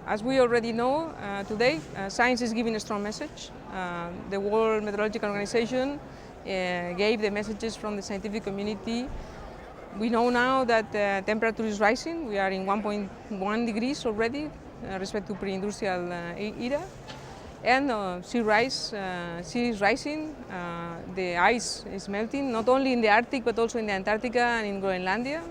As we already know today, science is giving a strong message. The World Meteorological Organization gave the messages from the scientific community. We know now that temperature is rising. We are in 1.1 degrees already, respect to pre-industrial era. And sea is rising, the ice is melting, not only in the Arctic but also in the Antarctica and in Groenlandia.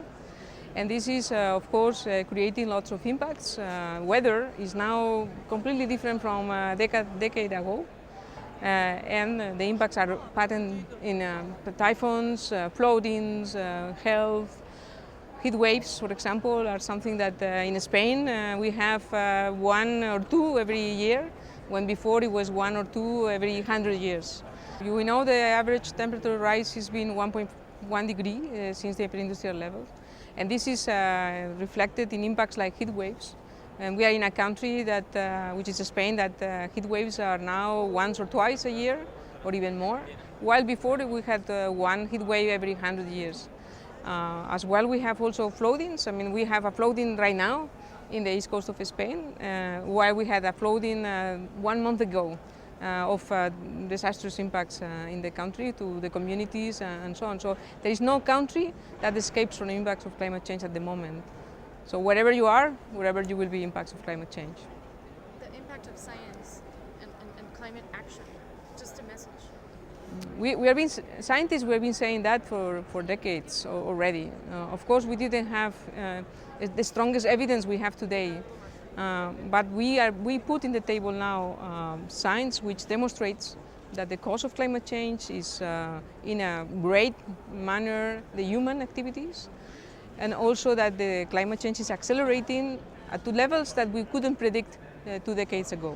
And this is, of course, creating lots of impacts. Weather is now completely different from a decade ago. And the impacts are patent in typhoons, floodings, health. Heat waves, for example, are something that in Spain we have 1 or 2 every year, when before it was 1 or 2 every 100 years. We know the average temperature rise has been 1.1 degree since the pre-industrial level. And this is reflected in impacts like heat waves. And we are in a country that, which is Spain, that heat waves are now once or twice a year, or even more, while before we had 1 heat wave every 100 years. As well, we have also floodings. I mean, we have a flooding right now in the east coast of Spain, while we had a flooding 1 month ago of disastrous impacts in the country to the communities and so on. So there is no country that escapes from the impacts of climate change at the moment. So wherever you are, wherever you will be impacts of climate change. The impact of science and climate action, just a message. Scientists have been saying that for decades already. Of course, we didn't have the strongest evidence we have today, but we put in the table now science which demonstrates that the cause of climate change is in a great manner the human activities, and also that the climate change is accelerating to levels that we couldn't predict 2 decades ago.